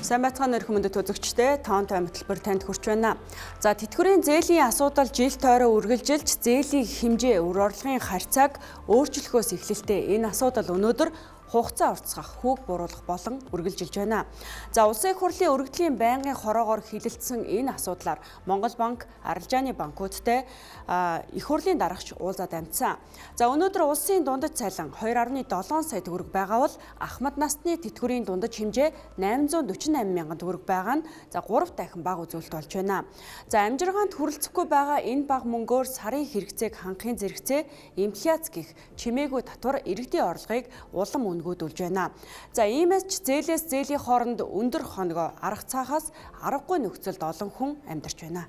Сайн байцгаана өрх мөндөд үзэгчдээ тоонтой хөтөлбөр танд хүрч байна. За тэтгэврийн зээлийн асуудал жил тойроо үргэлжилж зээлийн хэмжээ үр орлогын харьцааг өөрчлөхөөс эхлэлтэй энэ асуудал өнөөдөр хугацаа уртасгах, хүүг буруулах болон үргэлжилж байна. За улсын их хурлын өргөдлийн байнгын хороогоор хилэлцсэн энэ асуудлаар Монгол банк, арилжааны банкудтай их хурлын дарагч уулзаад амьдсан. За өнөөдөр улсын дундаж цалин 2.7 сая төгрөг байгаа бол ахмад насны тэтгэврийн дундаж хэмжээ 848 мянган төгрөг байгаа нь 3 дахин бага үзүүлэлт болж байна. За амжиргаанд хүрэлцэхгүй байгаа энэ бага мөнгөөр сарын хэрэгцээг хангахын зэрэгцээ инфляц гэх чимээгүй татвар иргэдийн орлогыг улам өнгөөдүүлж байна. За иймээс ч зээлээс зээлийн хооронд өндөр хоногоо арга цаахаас аргагүй нөхцөлд олон хүн амьдарч байна.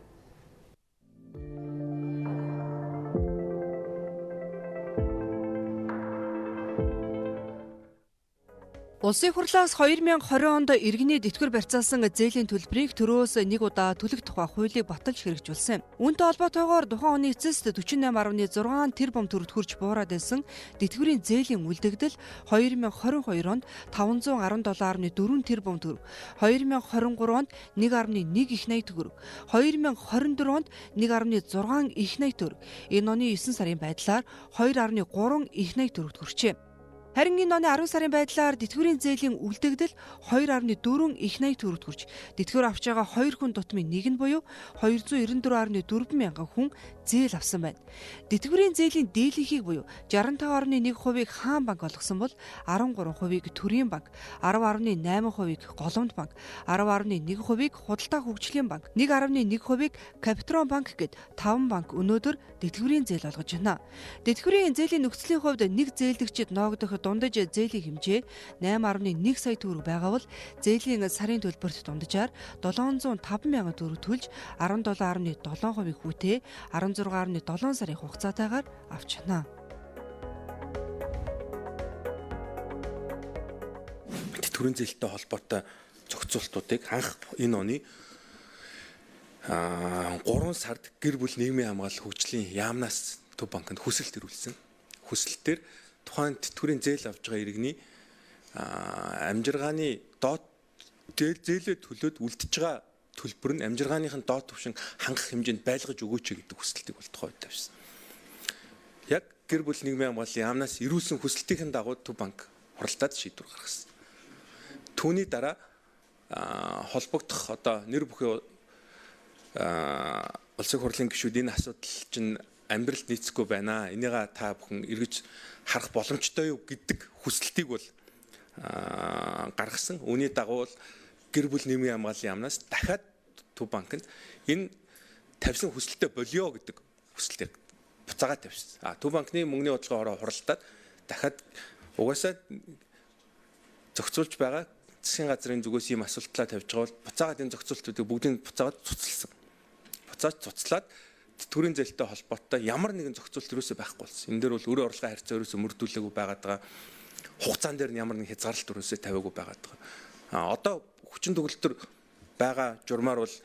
Улсын хурлаас 2020 онд иргэний тэтгэвэр барьцаалсан зээлийн төлбөрийг төрөөс нэг удаа төлөх тухай хуулийг баталж хэрэгжүүлсэн. Үүнтэй холбоотойгоор тухайн оны эцэст 48.6 тэрбум төгрөг хүрч буураад байсан тэтгэврийн зээлийн үлдэгдэл 2022 онд 517.4 тэрбум төгрөг, 2023 онд 1.1 их найт төгрөг, 2024 онд 1.6 их найт төгрөг, энэ оны 9 сарын байдлаар 2.3 их найт төгрөгт хүрчээ. Харин энэ оны 10 сарын байдлаар тэтгэврийн зээлийн үлдэгдэл 2.4 их найт төгрөгт хүрч тэтгэвэр авч байгаа 2 хүн дутмын нэг нь буюу 294.4 мянган хүн зээл авсан байна. Тэтгэврийн зээлийн дийлэнхийг буюу 65.1%-ийг Хаан банк олгосон бол 13%-ийг Төрийн банк, 10.8%-ийг Голомт банк, 10.1%-ийг Худалдаа хөгжлийн банк, 1.1%-ийг Капитрон банк гэд 5 банк өнөөдөр тэтгэврийн зээл олгож байна. Тэтгэврийн зээлийн нөхцөлийн хувьд нэг зээлдэгчид ноогдох дундаж зээлийн хэмжээ 8.1 сая төгрөг байгаа бол зээлийн сарын төлбөрт дунджаар 705 мянган төгрөг төлж 17.7% хүүтэй 16.7 сарын хугацаатайгаар авч байна. Тэтгэврийн зээлтэй холбоотой зохицуултуудыг анх энэ оны 3 сард гэр бүл нийгмийн хамгаалал хөгжлийн яамнаас Төв банкнд хүсэлт ирүүлсэн. Хүсэлтээр тухайн тэтгэврийн зээл авж байгаа иргэний амжиргааны доод зээлээ төлөөд үлдэж байгаа төлбөр нь амжиргааныхын доод түвшин хангах хэмжээнд байлгаж өгөөч гэдэг хүсэлтийг бол тухайн үед тавьсан. Яг гэр бүл нийгмийн хамгааллын яамнаас ирүүлсэн хүсэлтийн дагуу Төв банк хуралдаад шийдвэр гаргасан. Түүний дараа холбогдох одоо нэр бүхий улсын хурлын гишүүд энэ асуудал чинь амьдралд нийцэхгүй байна. Энийг та бүхэн эргэж харах боломжтой юу гэдэг хүсэлтийг бол гаргасан. Үүний дагуу гэр бүл нийгмийн хамгааллын яамнаас дахиад Төв банкнд энэ тавьсан хүсэлтэд болио гэдэг хүсэлтийг буцаагаад тавьсан. Төв банкны мөнгөний бодлогын хуралдаад дахиад угаасаа зохицуулж байгаа засгийн газрын зүгээс ийм асуултлаа тавьж байгаа бол буцаагаад энэ зохицуултуудыг бүгдийг буцаагаад цуцлсан. Буцааж цуцлаад тэтгэврийн зээлтэй холбоотой ямар нэгэн зохицуулт юусоо байхгүй болсон. Энэ дээр бол өрөө орлогын харьцаа юусоо мөрдүүлээгүй байгаад байгаа. Хугацаан дээр нь ямар нэгэн хязгаарлалт юусоо тавиагүй байгаад байгаа. Одоо хүчин төгөлтөр байгаа журмаар бол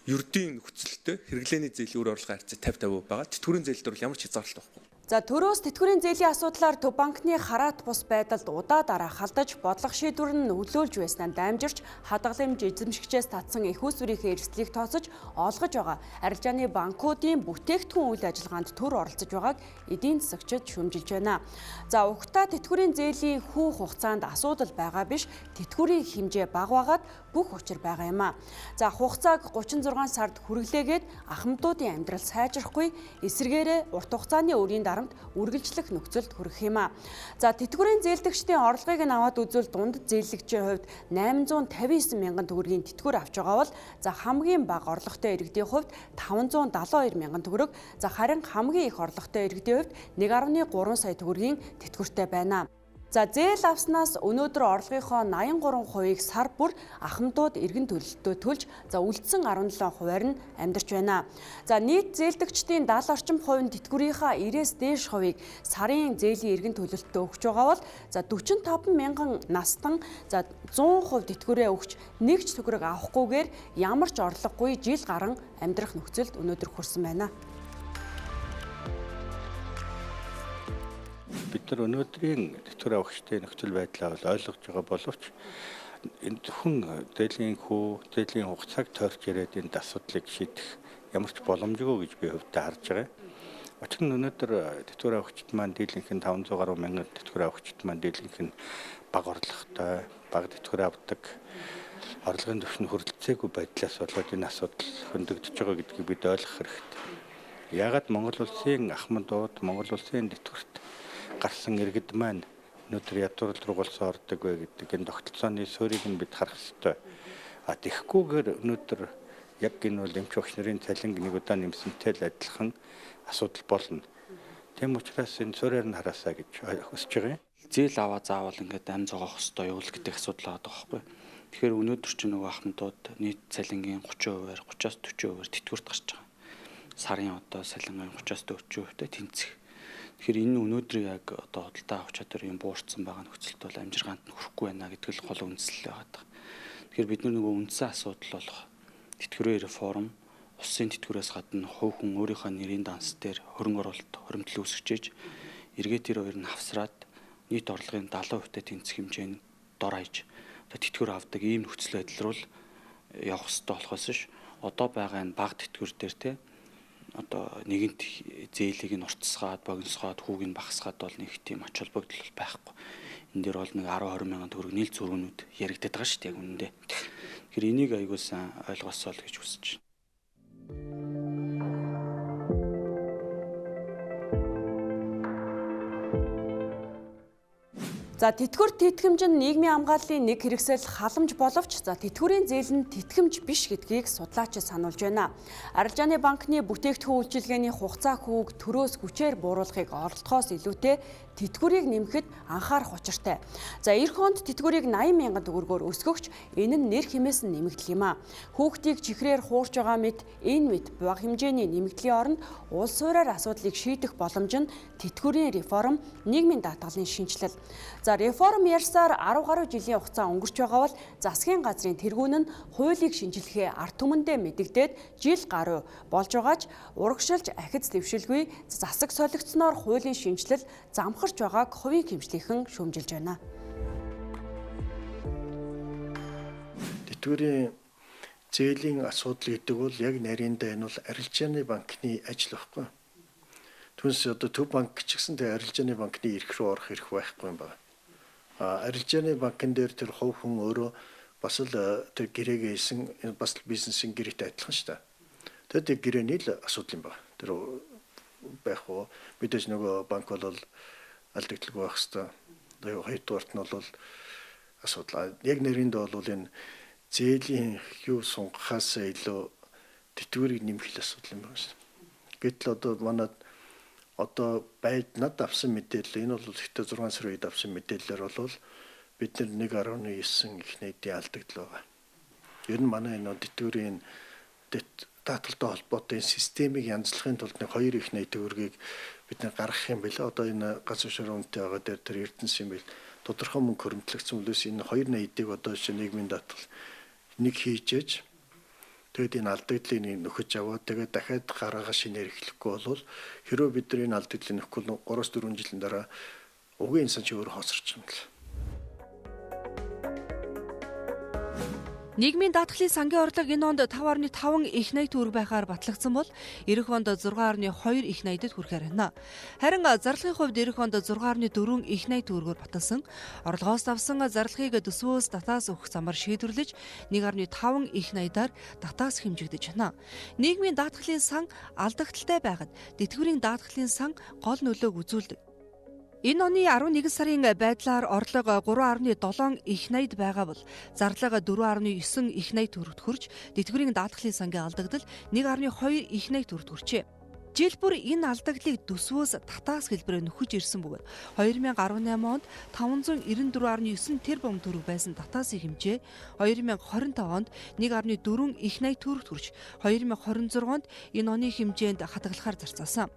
ердийн нөхцөлтэй хэрэглээний зээлийн өрөө орлогын харьцаа 50-50 байгаа. Тэтгэврийн зээлд бол ямар ч хязгаарлалт байхгүй. За төрөөс тэтгэврийн зээлийн асуудлаар Төв банкны хараат бус байдалд удаа дараа халдаж бодлого шийдвэр нь нөлөөлж байснаа дамжирч хадгаламж эзэмшигчээс татсан их усврийнхээ эрсдлийг тооцож олгож байгаа арилжааны банкуудын бүтээгдэхүүн үйл ажиллагаанд төр оролцож байгааг эдийн засагчид шүүмжилж байна. За угтаа тэтгэврийн зээлийн хүү хугацаанд асуудал байгаа биш, тэтгэврийн хэмжээ бага байгаад бүх учир байгаа юм а. За хугацааг 36 сард хүргэлээгээд ахмадуудын амьдрал сайжрахгүй, эсвэргээрээ урт хугацааны өрийн дарамт үргэлжлэх нөхцөлд хүрэх юм а. За тэтгэврийн зээлдэгчдийн орлогыг нь аваад үзвэл дунд зээлэгчийн хувьд 859 мянган төгрөгийн тэтгэвэр авч байгаа бол за хамгийн бага орлоготой иргэдийн хувьд 572 мянган төгрөг, за харин хамгийн их орлоготой иргэдийн хувьд 1.3 сая төгрөгийн тэтгэвэртэй байна. За зээл авснаас өнөөдөр орлогынхоо 83%-ийг сар бүр ахмадууд эргэн төлөлтөө төлж үлдсэн 17%-аар нь амьдарч байна. За нийт зээлдэгчдийн 70 орчим хувь нь тэтгэврийнхаа 90-ээс дээш хувийг сарын зээлийн эргэн төлөлтөө өгч байгаа бол 45 мянган настан 100% тэтгэврээ өгч нэг ч төгрөг авахгүйгээр ямар ч орлогогүй жил гарan амьдрах нөхцөлд өнөөдөр хүрсэн байна. Бид нар өнөөдрийн тэтгэвэр авахчдын нөхцөл байдлаа ойлгож байгаа боловч энэ зөвхөн зээлийн хугацааг тойрч ирээд энэ асуудлыг шийдэх ямар ч боломжгүй гэж би хувьдаа харж байгаа. Учир нь өнөөдөр тэтгэврийн авахчид маань дийлэнх нь 500 гаруй мянган тэтгэврийн авахчид маань дийлэнх нь бага орлоготой, бага тэтгэврээ авдаг, орлогын түвшин хүрэлцээгүй байдлаас болоод энэ асуудал хөндөгдөж байгаа гэдгийг бид ойлгох хэрэгтэй. Яагаад Монгол улсын ахмадууд, Монгол улсын тэтгэврт гарсан иргэд маань өнөөдөр ядуурл руу ордог вэ гэдэг энэ тогтолцооны суурийг нь бид харах хэрэгтэй. Тэгэхгүйгээр өнөөдөр яг энэ бол эмч багш нарын цалин нэг удаа нэмсэнтэй л адилхан асуудал болно. Тийм учраас энэ суурьаар нь хараасаа гэж хүсэж байгаа юм. Зээл аваа заавал ингээд ам зогоох ёстой юу л гэдэг асуудал байгаа байхгүй. Тэгэхээр өнөөдөр ч нөгөө ахмадууд нийт цалингийн 30%-аар 30-аас 40%-аар тэтгэврт гарч байгаа. Сарын одоо цалингийн 30-аас 40%-тэй тэнцэх. Тэгэхээр энэ өнөөдрийн яг одоо худалдаа авах чадвар юм буурсан байгаа нөхцөлд бол амжиргаанд нь хүрэхгүй байна гэдэг л гол үндэслэл байгаа. Тэгэхээр бид нөгөө үндсэн асуудал болох тэтгэврийн реформ, улсын тэтгэврээс гадна хувь хүн өөрийнхөө нэрийн данс дээр хөрөнгө оруулалт, хоримтлал үүсгэж эргээд тэр хоёр нь хавсраад нийт орлогын 70%-тэй тэнцэх хэмжээнд дор хаяж одоо тэтгэвэр авдаг ийм нөхцөл байдал руу явах хэрэгтэй болохоос ш одоо байгаа энэ бага тэтгэвэр дээр те одоо нэгэнт зээлийг нь уртсгаад, богиносгоод, хүүг нь багасгаад бол нэг тийм ач холбогдол байхгүй. Энэ дээр бол нэг 10-20 мянган төгрөг нийл зөрүүнүүд яригдаад байгаа шүү дээ яг үнэндээ. Тэгэхээр энийг аягүй сайн ойлгосоо л гэж хүсэж байна. За тэтгэвэр тэтгэмж нь нийгмийн хамгааллын нэг хэрэгсэл халамж боловч тэтгэврийн зээл нь тэтгэмж биш гэдгийг судлаачид сануулж байна. Арилжааны банкны бүтээгдэхүүн үйлчилгээний хугацаа хүүг төрөөс хүчээр бууруулахыг оролдохоос илүүтэй тэтгэврийг нэмэхэд анхаарах учиртай. За эх хонд тэтгэврийг 80 мянган төгрөгөөр өсгөгч энэ нь нэр хэмээс нь нэмэгдэл юм а. Хүүхдийг чихрээр хуурч байгаа мэт энэ мэт бага хэмжээний нэмэгдлийн оронд улс суурьаар асуудлыг шийдэх боломж нь тэтгэврийн реформ, нийгмийн даатгалын шинжилэл. За реформ ярьсаар 10 гаруй жилийн хугацаа өнгөрч байгаа бол засгийн газрын тэргүүн нь хуулийг шинжилэхээ ард түмэндээ мэдэгдээд жил гаруй болж байгаач урагшилж ахиц дэвшилгүй засаг солигдсноор хуулийн шинжилэл замхарч байгааг хувийн хэмжлийнхэн шүүмжилж байна. Тэтгэврийн зээлийн асуудал гэдэг бол яг нарийнда энэ бол арилжааны банкны ажил байхгүй. Түнс одоо Төв банк ч гэсэн тэр арилжааны банкны эрх рүү орох эрх байхгүй юм байна. Арилжааны банкн дээр тэр хувь хүн өөрөө бас л тэр гэрээгээ хийсэн бас л бизнесийн гэрээтэй адилхан шүү дээ. Тэгээд тэр гэрээний л асуудал юм байна. Тэр байх уу мэдээж нөгөө банк бол алдагдaltaгүй байх хэвээр. Тэгээд хоёрдугаарт нь бол асуудал. Яг нэрэнд бол энэ зээлийн юу сунгахаас илүү тэтгэврийг нэмэх асуудал юм байна. Гэтэл одоо манад одоо байднад авсан мэдээлэл энэ бол ихтэй 6 сарын үед авсан мэдээлэлээр бол бид нар 1.9 их нийтийн алдагдал байгаа. Ер нь манай энэ тэтгэврийн даатгалтай холбоотой системийг янзлахын тулд 2 их нийт төгрөгийг бид нар гаргах юм билээ. Одоо энэ ганц ширүүн үнэтэй байгаа дээр тэр Эрдэнэс юм бил тодорхой мөнгө хөрөмтлөгдсөн үлээс энэ 2 нийтийг одоо нийгмийн даатгал нэг хийжээж тэгээд энэ алдагдлыг нөхөж аваад тэгээд дахиад гараагаа шинээр эхлэхгүй бол хэрвээ бид нар энэ алдагдлыг нөхгүй 3-4 жилийн дараа угийн инсан чи өөрөө хоцорч юм л. Нийгмийн даатгалын сангийн орлого энэ онд 5.5 их найт төгрөг байхаар батлагдсан бол эх онд 6.2 их найдад хүрэхээр байна. Харин зарлагын хувьд эх онд 6.4 их найт төгрөгөөр баталсан. Орлогоос авсан зарлагыг төсвөөс татаас өгөх замаар шийдвэрлэж 1.5 их найдаар татаас хэмжигдэж байна. Нийгмийн даатгалын сан алдагдaltaй байгаад тэтгэврийн даатгалын сан гол нөлөөг үзүүлдэг. Энэ оны 11 сарын байдлаар орлого 3.7 их найд байгаа бол зарлага 4.9 их найд төгрөгт хүрч тэтгэврийн даатгалын сангийн алдагдал 1.2 их найд төгрөгт хүрчээ. Жил бүр энэ алдагдлыг төсвөөс татаас хэлбэрээр нөхөж ирсэн бөгөөд 2018 онд 594.9 тэрбум төгрөг байсан татаасыг хэмжээ 2025 онд 1.4 их найд төгрөгт хүрч 2026 онд энэ оны хэмжээнд хадгалахаар зарцаасан.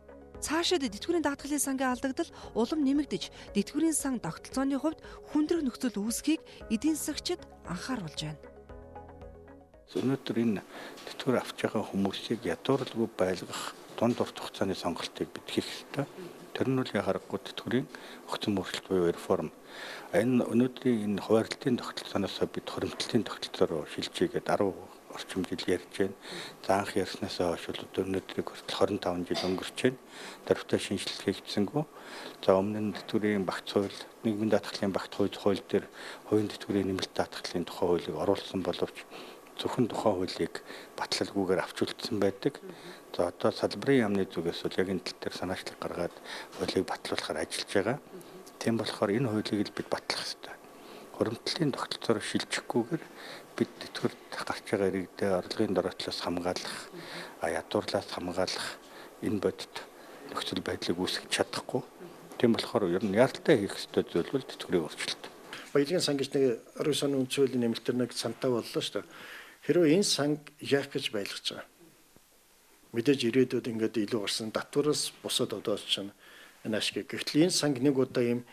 Цаашид тэтгэврийн даатгалын сангийн алдагдал улам нэмэгдэж, тэтгэврийн сан тогтолцооны хувьд хүндрэх нөхцөл үүсхийг эдийн засагчид анхааруулж байна. Өнөөдөр энэ тэтгэвэр авч байгаа хүмүүсийг ядуурлагүй байлгах дунд урт хугацааны сонголтыг бид хийх хэрэгтэй. Тэр нь бол яхахгүй тэтгэврийн өгцөн өөрчлөлт буюу реформ. Энэ өнөөдрийн энэ хуваарлтын тогтолцооноос бид хуримтлалын тогтолцоор шилжээгээд 10 орчим жил ярьж байна. За анх ярьснаас хойш бол өнөөдрийг хүртэл 25 жил өнгөрч байна. Дарвтаа шинжилгээ хийгдсэнгүй. За өмнө нь тэтгэврийн багц хууль, нийгмийн даатгалын багц хууль дээр хувийн тэтгэврийн нэмэлт даатгалын тухай хуулийг оруулсан боловч зөвхөн тухай хуулийг баталгүйгээр авч үлдсэн байдаг. За одоо салбарын яамны зүгээс бол яг энэ тал дээр санаачлаг гаргаад хуулийг батлуулахаар ажиллаж байгаа. Тийм болохоор энэ хуулийг л бид батлах хэрэгтэй. Хуримтлалын тогтолцоор шилжихгүйгээр бид тэтгэврт гарч байгаа иргэдээ орлогын дороотлоос хамгаалах, ядуурлаас хамгаалах энэ бодит нөхцөл байдлыг үүсгэж чадахгүй. Тийм болохоор ер нь яаралтай хийх ёстой зүйл бол тэтгэврийн өөрчлөлт. Баялагын сан гэж нэг 19 оны үндсэн хуулийн нэмэлтээр нэг сантай боллоо шүү дээ. Хэрвээ энэ санг яах гэж байлгаж байгаа. Мэдээж ирээдүйд ингээд илүү гарсан татвараас бусад одоос ч энэ ашиг. Гэвтэл энэ санг нэг удаа юм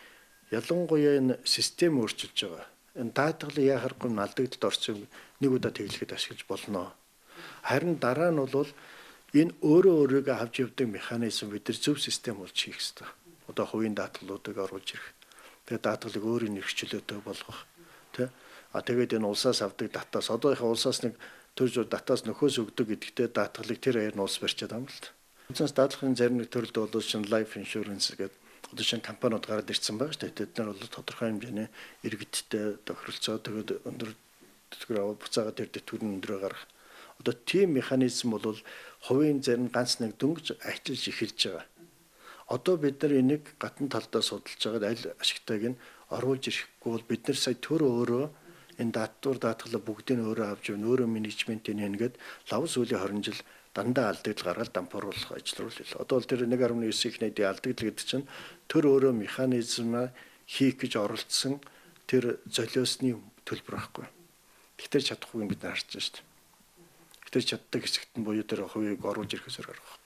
ялангуяа энэ систем өөрчилж байгаа. Энэ даатгалын яхахгүй алдагдлалд орсон нэг удаа тэглэхэд ашиглаж болно. Харин дараа нь бол энэ өөрөө өөрийгөө авч явдаг механизм бид нар зөв систем болж хийх хэрэгтэй. Одоо хувийн даатгалуудыг оруулж ирэх. Тэгээд даатгалыг өөрийн нэрчлөөтэй болгох. Тэ? Тэгээд энэ улсаас авдаг датаас одоо их улсаас нэг төрж датаас нөхөөс өгдөг гэдэгтээ даатгалыг тэр хоёр нь улс барьчаад байгаа юм л та. Үндсэс даатгалын зарим нэг төрөлд бол шин life insurance гэдэг одоо шин компаниуд гараад ирсэн байгаа шүү дээ. Тэд нар бол тодорхой хэмжээний иргэдтэй тохиролцоо тэгээд өндөр тэтгэврээ буцаагаад тэр тэтгэврийн өндрөө гаргах. Одоо тийм механизм бол хувийн зарим ганц нэг дөнгөж ажиллаж эхэлж байгаа. Одоо бид нар энийг гадна талдаа судалж байгаа аль ашигтайг нь оруулж ирэхгүй бол бид нар сая төр өөрөө энэ даатгалаа бүгдийг нь өөрөө авч явна, өөрөө менежментийн ингээд лав сүүлийн 20 жил дандаа алдагдал гаргаад дампууруулах ажил руу л. Одоо бол тэр 1.9 их найдын алдагдал гэдэг чинь төр өөрөө механизм хийх гэж оролцсон тэр золиосны төлбөр байхгүй. Тэгтээ чадахгүй бид нар харж байна шүү дээ. Тэгтээ чаддаг хэсэгт нь буюу тэр хувийг оруулж ирэхээс гарах.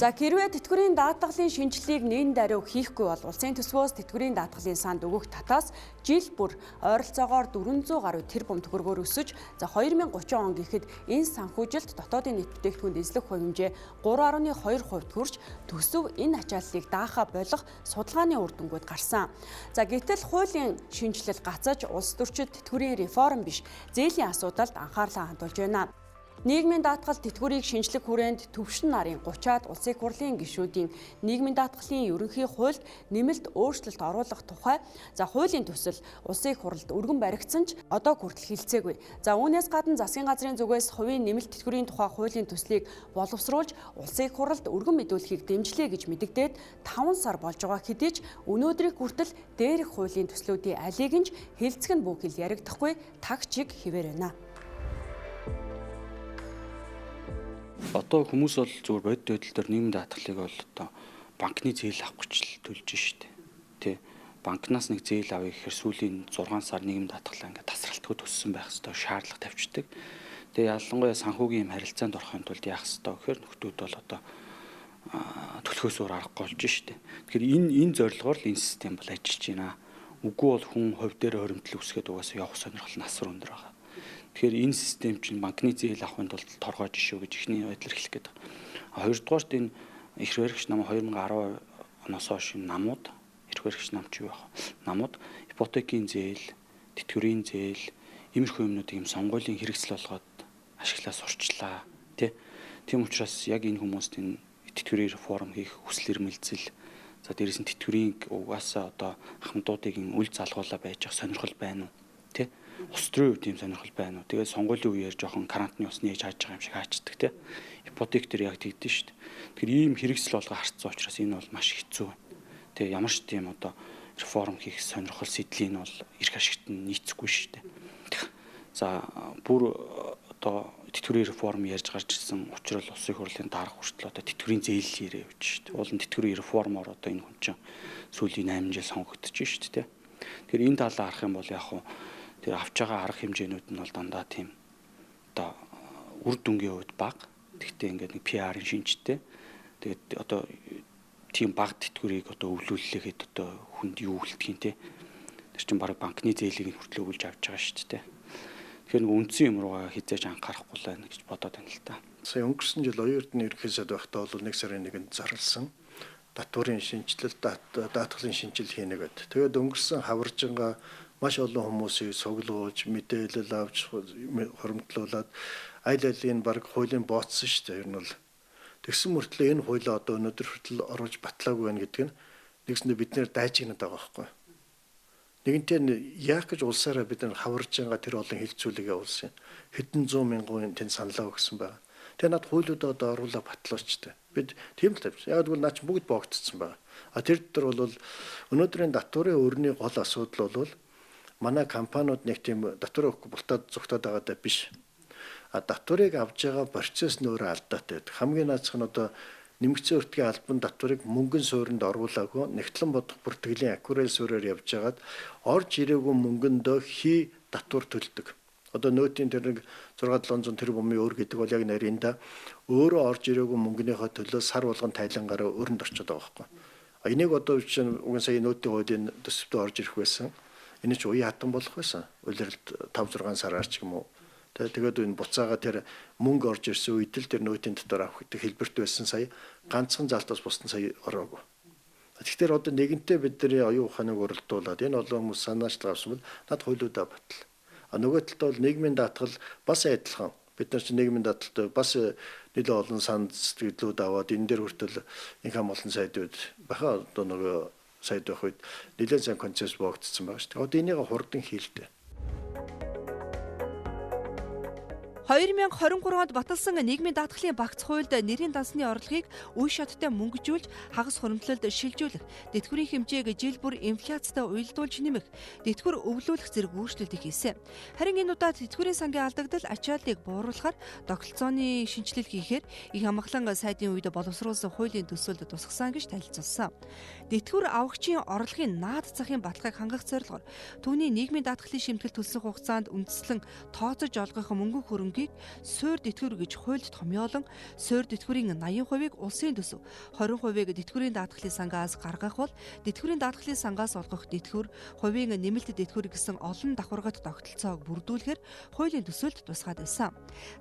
За хэрвээ тэтгэврийн даатгалын шинжилгээг нээн даруй хийхгүй бол улсын төсвөөс тэтгэврийн даатгалын санд өгөх татаас жил бүр ойролцоогоор 400 гаруй тэрбум төгрөгөөр өсөж за 2030 он гэхэд энэ санхүүжилт дотоодын нийт бүтээгдэхүүн эзлэх хувь хэмжээ 3.2% хүрч төсөв энэ ачааллыг даахаа болох судалгааны үр дүнгууд гарсан. За гэтэл хуулийн шинжилэл гацаж улс төрчид тэтгэврийн реформ биш зээлийн асуудалд анхаарлаа хандуулж байна. Нийгмийн даатгал тэтгэврийг шинжлэх хүрээнд төвшин нарын 30-аад улсын хурлын гишүүдийн нийгмийн даатгалын ерөнхий хуульд нэмэлт өөрчлөлт оруулах тухай хуулийн төсөл улсын хурлд өргөн баригдсан ч одоо хүртэл хэлцээгүй. За үүнээс гадна засгийн газрын зүгээс хувийн нэмэлт тэтгэврийн тухай хуулийн төслийг боловсруулж улсын хурлд өргөн мэдүүлэхийг дэмжлээ гэж мэдэгдээд 5 сар болж байгаа хэдий ч өнөөдрийг хүртэл дээрх хуулийн төслүүдийн алийг нь хэлцэх нь бүгд яригдахгүй таг чиг хэвээр байна. Одоо хүмүүс бол зөвхөн бодит байдал дээр нийгмийн даатгалыг бол одоо банкны зээл авах гэж л төлж штэ. Тэ банкнаас нэг зээл авъя гэхээр сүүлийн 6 сар нийгмийн даатгалаа ингээд тасралтгүй төссөн байх ёстой шаардлага тавьчихдаг. Тэгээ ялангуяа санхүүгийн юм харилцаанд орохын тулд яах ёстой гэхээр нөхдүүд бол одоо төлөхөөс өөр аргагүй болж штэ. Тэгэхээр энэ зорилгоор л энэ систем бол ажиллаж байна. Үгүй бол хүн хувь дээр хоримтлал үүсгээд угаасаа явах сонирхол нь асар өндөр байгаа. Тэгэхээр энэ систем чинь банкны зээл авахын тулд торгоо жишүү гэж ихний байдлаар хэлэх гээд байгаа. Хоёрдугаарт энэ эрх баригч нам 2010 оноос хойш намууд эрх баригч нам ч юу байх. Намууд ипотекийн зээл, тэтгэврийн зээл, иймэрхүү юмнуудыг юм сонгуулийн хэрэгсэл болгоод ашиглаа сурчлаа. Тийм учраас яг энэ хүмүүст энэ тэтгэврийн реформ хийх хүсэл эрмэлзэл за дээрээс нь тэтгэврийн угаасаа одоо ахмадуудыг үл залгуулаа байж ах сонирхол байна уу? Ус төрийн үед тийм сонирхол байна уу? Тэгээд сонгуулийн үеэр жоохон карантины усны ээж хааж байгаа юм шиг хаачдаг тий. Ипотек дээр яг тэгдэж шүү дээ. Тэгэхээр ийм хэрэгсэл болго харцсан учраас энэ бол маш хэцүү. Тэгээ ямар ч тийм одоо реформ хийх сонирхол сэдлийн бол эрх ашигт нь нийцэхгүй шүү дээ. За бүр одоо тэтгэврийн реформ ярьж гарч ирсэн учраас улсын хурлын дарга хүртэл одоо тэтгэврийн зээл ирээ явж шүү дээ. Уул нь тэтгэврийн реформоор одоо энэ хүн чинь сүүлийн 8 жил сонгогдож шүү дээ тий. Тэгэхээр энэ талаа харах юм бол яг хуу тэр авч байгаа арга хэмжээнүүд нь бол дандаа тийм одоо үр дүнгийн хувьд бага. Тэгтээ ингээд нэг PR-ын шинжтэй. Тэгээд одоо тийм бага тэтгэврийг одоо өвлүүллэхэд одоо хүнд юу үлдэх юм те. Тэр чинь баг банкны зээлийг хүртэл өгүүлж авч байгаа шүү дээ. Тэгэхээр нэг үндсэн юм руугаа хизээж анхаарахгүй л байна гэж бодоод байна л та. Сая өнгөрсөн жил оюун эрдэнэ ерөнхий сайд байхдаа бол 1 сарын 1-нд зарласан татварын шинжилэл, даатгалын шинжилэл хийнэ гэдэг. Тэгээд өнгөрсөн хаваржингаа маш олон хүмүүсийг цуглуулж, мэдээлэл авч, хоримтлуулад аль алийг баг хуулийн бооцсон шүү дээ. Ер нь бол тэгсэн мөртлөө энэ хуулиа одоо өнөөдөр хүртэл оруулж батлаагүй байна гэдэг нь нэгсэндээ бид нэр дайжигнаад байгаа байхгүй. Нэгэнтээ яах гэж улсаараа бид нар хаваржингаа тэр олон хилцүүлэг явуулсан. Хэдэн 100 мянган тэнд саналаа өгсөн байна. Тэгээ над хуулиудаа одоо оруулаад батлаачтай. Бид тийм л тавьсан. Яг гэвэл наа чи бүгд боогдсон байна. Тэр дотор бол өнөөдрийн татварын өрний гол асуудал бол манай компаниуд нэг тийм татвар өгөхгүй бултаад зүгтаад байгаадаа биш. Татварыг авж байгаа процесс нь өөрөө алдаатай байдаг. Хамгийн наацх нь одоо нэмэгдсэн өртгийн албан татварыг мөнгөн суурьнд оруулаагүй нэгтлэн бодох бүртгэлийн акварел суурьаар явж байгаад орж ирээгүй мөнгөндөө хий татвар төлдөг. Одоо нөөтийн тэр нэг 6-700 тэрбумын өр гэдэг бол яг нарийнда өөрөө орж ирээгүй мөнгөнийхөө төлөө сар болгон тайлангаараа өрөнд орчод байгаа байхгүй. Энийг одоо чинь уг сая нөөтийн хуулийн төсөвтөө орж ирэх байсан. Энэ ч уян хатан болох байсан. Улиралд 5-6 сараар ч юм уу. Тэгээд энэ буцаага тэр мөнгө орж ирсэн үед л тэр нөөтийн дотор авах гэдэг хэлбэрт байсан сая ганцхан залтаас бусдын сая ороогүй. Тэгэхээр одоо нэгэнтээ бидний оюун ухааныг уралдуулад энэ олон хүмүүс санаачлал авсан бол над хуулиудаа батал. Нөгөө талд бол нийгмийн даатгал бас адилхан. Бид нар чинь нийгмийн даатгалтай бас нэлээд олон санд сэтгэлдлүүд аваад энэ дээр хүртэл инх ам олон сайдууд баха одоо нөгөө сайд байх үед нэлээд сайн концепт боогдсон байгаа шүү дээ. Одоо энийг хурдан хийлдэ. 2023 онд баталсан нийгмийн даатгалын багц хуульд нэрийн дансны орлогыг үе шаттай мөнгөжүүлж, хагас хуримтлалд шилжүүлэх, тэтгэврийн хэмжээг жил бүр инфляцтай уялдуулж нэмэх, тэтгэвэр өвлүүлэх зэрэг өөрчлөлтийг хийсэн. Харин энэ удаад тэтгэврийн сангийн алдагдал ачааллыг бууруулахаар тогтолцооны шинжилэл хийхээр их хамгаалан сайдын үед боловсруулсан хуулийн төсөлд тусгасан гэж танилцуулсан. Тэтгэвэр авагчийн орлогын наад захын баталгааг хангах зорилгоор түүний нийгмийн даатгалын шимтгэл төлсөн хугацаанд үндэслэн тооцож олгох мөнгөн хөрөнгийг суурь тэтгэвэр гэж хуульд томьёолон суурь тэтгэврийн 80%-ийг улсын төсөв, 20%-ийг тэтгэврийн даатгалын сангаас гаргах бол тэтгэврийн даатгалын сангаас олгох тэтгэвэр, хувийн нэмэлт тэтгэвэр гэсэн олон давхаргат тогтолцоог бүрдүүлэхээр хуулийн төсөлд тусгаад байсан.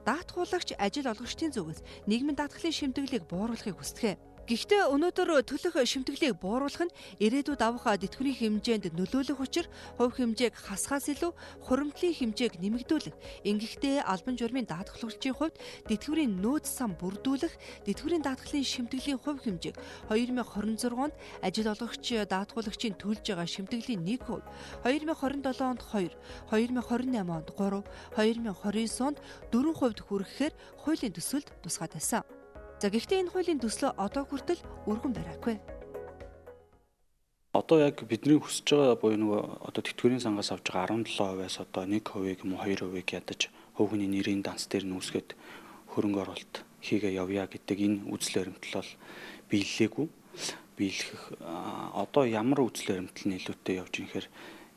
Даатгуулагч ажил олгогчдын зүгээс нийгмийн даатгалын шимтгэлийг бууруулахыг хүсдэг. Гэхдээ өнөөдөр төлөх шимтгэлийг бууруулах нь ирээдүйд авах тэтгэврийн хэмжээнд нөлөөлөх учир хувь хэмжээг хасахаас илүү хуримтлалын хэмжээг нэмэгдүүлэх. Ингэхдээ албан журмын даатгалагчийн хувьд тэтгэврийн нөөц сан бүрдүүлэх, тэтгэврийн даатгалын шимтгэлийн хувь хэмжээг 2026 онд ажил олгогч даатгуулагчийн төлж байгаа шимтгэлийн 1%, 2027 онд 2%, 2028 онд 3%, 2029 онд 4% хүрэхээр хуулийн төсөлд тусгаад байсан. За гэхдээ энэ хуулийн төслөө одоо хүртэл өргөн бариагүй. Одоо яг бидний хүсэж байгаа буюу нөгөө одоо тэтгэврийн сангаас авж байгаа 17%-аас одоо 1%-ийг юм уу 2%-ийг ядаж хувь хүний нэрийн данс дээр нүүсгээд хөрөнгө оруулалт хийгээ явъя гэдэг энэ үзэл баримтлал бол биелэлээгүй. Биелэх одоо ямар үзэл баримтлал нь илүүтэй явж инхээр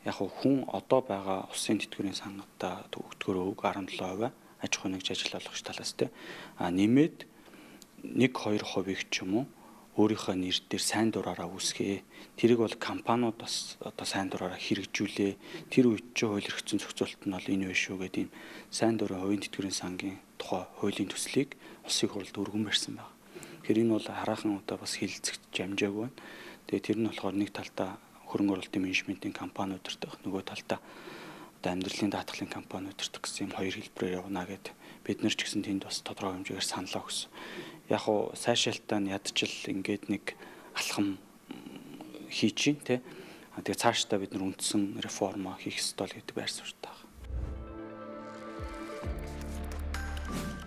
яг хүн одоо байгаа улсын тэтгэврийн сангата төгтгөр өвг 17% аж ахуй нэгж ажил олгогч талаас те нэмээд 1-2%-ийг ч юм уу өөрийнхөө нэр дээр сайн дураараа үүсгэе. Тэрийг бол компаниуд бас одоо сайн дураараа хэрэгжүүлээ. Тэр үед ч хууль эрхцэн зохицуулалт нь бол энэ биш шүү гэдэг ийм сайн дураа хувийн тэтгэврийн сангийн тухай хуулийн төслийг улсын хурлд өргөн барьсан байна. Тэгэхээр энэ бол хараахан удаа бас хилцэгдэж амжаагүй байна. Тэгээ тэр нь болохоор нэг талдаа хөрөнгө оруулалтын менежментийн компаниуд төртөх, нөгөө талдаа одоо амьдралын даатгалын компаниуд төртөх гэсэн юм хоёр хэлбэрээр явна гэдэг. Бид нар ч гэсэн тэнд бас тодорхой хэмжээгээр саналаа өгсөн. Яг уу сайшаалтаа нь ядчил ингээд нэг алхам хийж чинь тий. Тэгээ цаашдаа бид нар үндсэн реформа хийх ёстой л гэдэг байр суурьтай байна.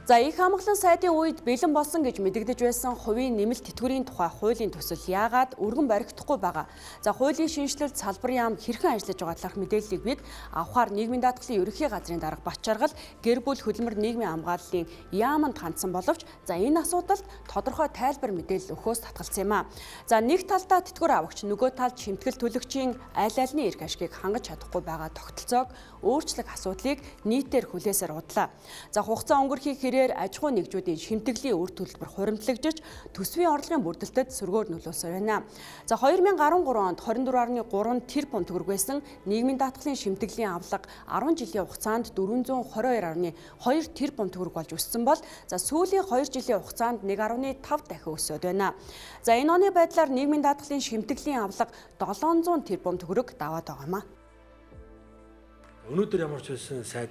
За их хамгаалан сайдын үед бэлэн болсон гэж мэдэгдэж байсан хувийн нэмэлт тэтгэврийн тухай хуулийн төсөл яагаад өргөн баригдахгүй байгаа. За хуулийн шинжилэлд салбарын яам хэрхэн ажиллаж байгаа талаарх мэдээллийг бид авахаар нийгмийн даатгалын ерөнхий газрын дарга Бачаргал гэр бүл хөдөлмөр нийгмийн хамгааллын яаманд хандсан боловч за энэ асуудалд тодорхой тайлбар мэдээлэл өгөхөөс татгалцсан юм а. За нэг талдаа тэтгэвэр авагч нөгөө талд шимтгэл төлөгчийн аль альны эрх ашгийг хангаж чадахгүй байгаа тогтолцоог өөрчлөх асуудлыг нийтээр хүлээсээр удлаа. За хугацаа өнгөрөхийг тэрээр аж ахуй нэгжүүдийн шимтгэлийн үр төлбөр хуримтлагдж төсвийн орлогын бүрдэлтэд сөргөөр нөлөөлсөн байна. За 2013 онд 24.3 тэрбум төгрөг байсан нийгмийн даатгалын шимтгэлийн авлага 10 жилийн хугацаанд 422.2 тэрбум төгрөг болж өссөн бол за сүүлийн 2 жилийн хугацаанд 1.5 дахин өсөд байна. За энэ оны байдлаар нийгмийн даатгалын шимтгэлийн авлага 700 тэрбум төгрөг даваад байгаамаа. Өнөөдөр ямар ч байсан сайд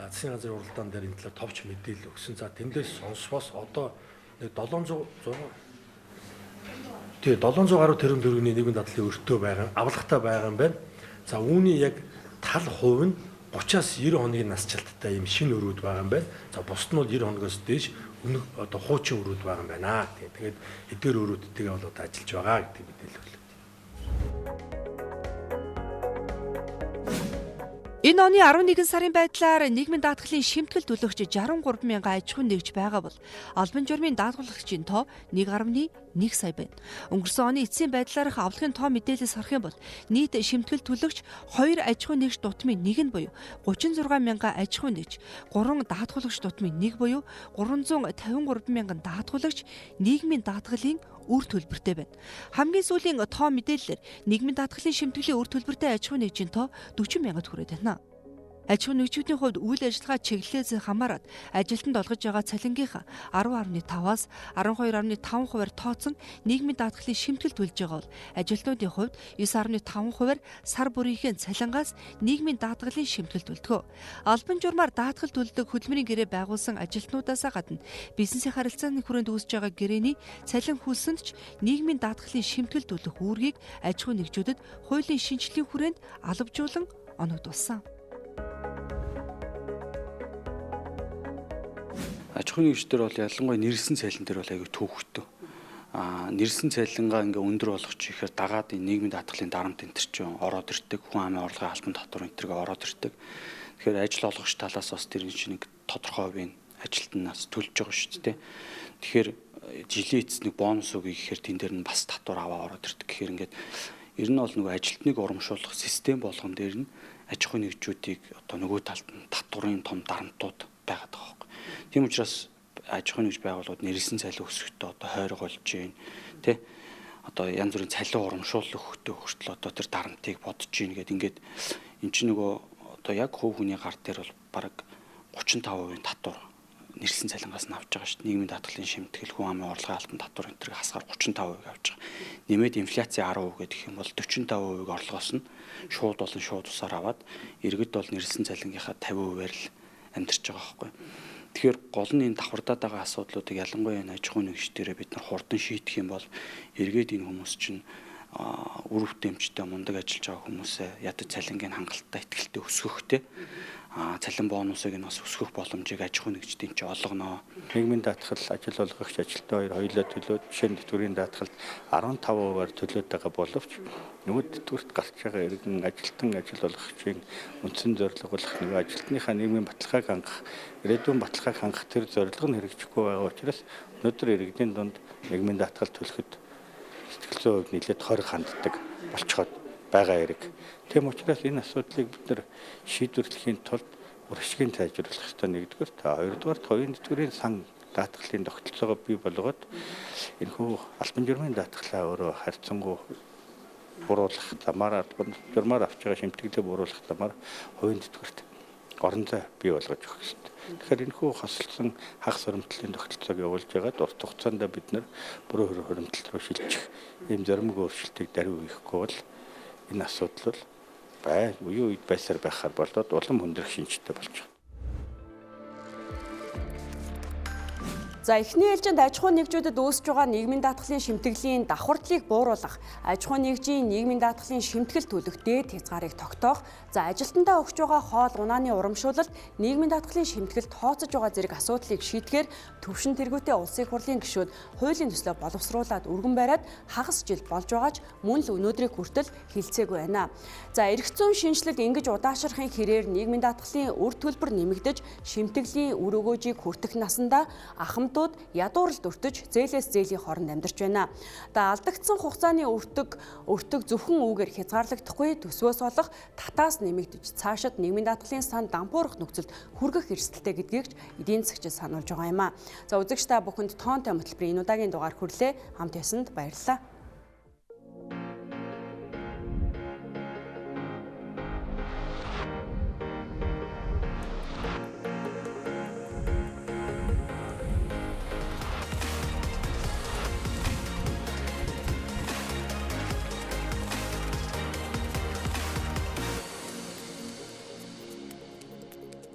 засгийн газрын уралдаан дээр энэ талаар товч мэдээлэл өгсөн. За тэмдээс сонсвол одоо нэг 700 гаруй тэрбум төгрөгийн нийгмийн даатгалын өртөө байгаа, авлагатай байгаа юм байна. За үүний яг тал хувь нь 30-аас 90 хоногийн насжилттай ийм шинэ өрөөд байгаа юм байна. За бусд нь бол 90 хоногоос дээш өнөг одоо хуучин өрөөд байгаа юм байна. Тэгээд эдгээр өрөөдтэйгээ бол одоо ажиллаж байгаа гэдэг мэдээлэл байна. Энэ оны 11 сарын байдлаар нийгмийн даатгалын шимтгэл төлөгч 63 мянган аж ахуйн нэгж байгаа бол албан журмын даатгуулагчийн тоо 1.1 сая байна. Өнгөрсөн оны эцсийн байдлаарх авлагын тоо мэдээлэлс харах юм бол нийт шимтгэл төлөгч 2 аж ахуйн нэгж дутмын 1 нь буюу 36 мянган аж ахуйн нэгж, 3 даатгуулагч дутмын 1 буюу 353 мянган даатгуулагч нийгмийн даатгалын үр төлбөртэй байна. Хамгийн сүүлийн тоо мэдээлэлээр нийгмийн даатгалын шимтгэлийн үр төлбөртэй аж ахуйн нэгжийн тоо 40 мянгад хүрээд байна. Аж ахуйн нэгжүүдийн хувьд үйл ажиллагаа чиглэлээс хамаарат ажилтнанд олгож байгаа цалингийнхаа 10.5-аас 12.5%-аар тооцсон нийгмийн даатгалын шимтгэл төлж байгаа бол ажилтнуудын хувьд 9.5%-аар сар бүрийнхээ цалингаас нийгмийн даатгалын шимтгэл төлдөг. Албан журмаар даатгал төлдөг хөдөлмөрийн гэрээ байгуулсан ажилтнуудаасаа гадна бизнесийн харилцааны хүрээнд үүсэж байгаа гэрээний цалин хөлсөнд ч нийгмийн даатгалын шимтгэл төлөх үүргийг аж ахуйн нэгжүүдэд хуулийн шинжилгээний хүрээнд албажуулан оногдуулсан. Аж ахуйн нэгжтэр бол ялангуяа нэрсэн цалин дээр бол аягүй төвөгтэй. Нэрсэн цалингаа ингээ өндөр болгоч ихээр дагаад нийгмийн даатгалын дарамт энэ төр чинь ороод ирдэг, хүн амын орлогын албан татвар энэ төргээ ороод ирдэг. Тэгэхээр ажил олгогч талаас бас тэр чинь нэг тодорхой хувийн ажилтнаас төлж байгаа шүү дээ. Тэгэхээр жилийн эцэс нэг бонус өгье гэхээр тэн дээр нь бас татвар аваа ороод ирдэг. Тэгэхээр ингээд ер нь бол нөгөө ажилтныг урамшуулах систем болгон дээр нь аж ахуйн нэгжүүдийг одоо нөгөө талд нь татварын том дарамтууд байгаад байгаа. Тийм учраас аж ахуйн нэгж байгууллагууд нэрсэн цалин өсөхдөө одоо хойрог болж байна. Тэ? Одоо янз бүрийн цалин урамшуулах өгөхдөө хүртэл одоо тэр дарамтыг бодож гин гэдэг ингээд эн чинь нөгөө одоо яг хувь хүний гар дээр бол бараг 35% татвар нэрсэн цалингаас нь авч байгаа шүү дээ. Нийгмийн даатгалын шимтгэл, хүн амын орлогын албан татвар энэ төрийг хасгаар 35% авч байгаа. Нэмээд инфляци 10% гэдэг юм бол 45%-ийг орлогоос нь шууд болон шууд усаар аваад иргэд бол нэрсэн цалингийнхаа 50%-аар л амьдарч байгаа байхгүй. Тэгэхээр гол нь энэ давхардаад байгаа асуудлуудыг ялангуяа энэ аж ахуйн нэгжтэрээ бид нар хурдан шийдэх юм бол эргээд энэ хүмүүс чинь үр хөтөмжтэй мундаг ажиллаж байгаа хүмүүсээ ядаж цалингийн хангалттай ихтэй өсгөхтэй цалин бонусыг нь бас өсгөх боломжийг аж ахуйн нэгжтийн ч олгоно. Нийгмийн даатгал ажил олгогч ажилтны хоёулаа төлөөд жишээ нь тэтгэврийн даатгалд 15%-аар төлөөд байгаа боловч нөгөө тэтгэврт гарч байгаа иргэн ажилтан ажил олгогчийн үндсэн зорилго болох нөгөө ажилтныхаа нийгмийн баталгааг хангах, ирээдүйн баталгааг хангах тэр зорилго нь хэрэгжихгүй байгаа учраас өнөөдөр иргэдийн дунд нийгмийн даатгал төлөхөд сэтгэл зүйн хувьд нэлээд хориг ханддаг болцоход байгаа хэрэг. Тийм учраас энэ асуудлыг бид нар шийдвэрлэхийн тулд урагшгийн тайжруулах ёстой нэгдүгээр, хоёрдугаар хоёрын тэтгэврийн сан даатгалын тогтолцоогоо бий болгоод энэхүү албан журмын даатгалаа өөрөө харьцангуй буруулах замаар албан журмаар авч байгаа шимтгэлээ буруулах замаар хувийн тэтгэврт орон зай бий болгож өгөх ёстой. Тэгэхээр энэхүү хосолсон хагас хуримтлалын тогтолцоог явуулж байгаад урт хугацаанд бид нар бүрэн хуримтлал руу шилжих ийм зоримог өөрчлөлтийг даруй хийхгүй бол энэ асуудал бол үе үед байсаар байхаар болоод улам хүндрэх шинжтэй болж байна. За эхний ээлжинд аж ахуйн нэгжүүдэд үүсэж байгаа нийгмийн даатгалын шимтгэлийн давхардлыг бууруулах, аж ахуйн нэгжийн нийгмийн даатгалын шимтгэл төлөх дээд хязгаарыг тогтоох, за ажилтнандаа өгч байгаа хоол унааны урамшуулалт, нийгмийн даатгалын шимтгэлд тооцож байгаа зэрэг асуудлыг шийдэхээр төвшин тэргүүтэй улсын хурлын гишүүд хуулийн төслөө боловсруулад өргөн бариад хагас жил болж байгаач мөн л өнөөдрийг хүртэл хилцээгүй байна. За эрх зүйн шинжилэг ингэж удаашрахын хэрээр нийгмийн даатгалын үр төлбөр нэмэгдэж, шимтгэлийн үр өгөөжийг хүртэх насандаа ахмад Ардууд ядууралд өртөж зээлээс зээлийн хооронд амьдарч байна. Алдагдсан хугацааны өртөг зөвхөн үүгээр хязгаарлагдахгүй төсвөөс олох татаас нэмэгдэж цаашид нийгмийн даатгалын сан дампуурах нөхцөлд хүргэх эрсдэлтэй гэдгийг эдийн засгч сануулж байгаа юм а. За үзэгч та бүхэнд тоонтой хөтөлбөрийн энэ удаагийн дугаар хүрлээ. Хамт байсанд баярлалаа.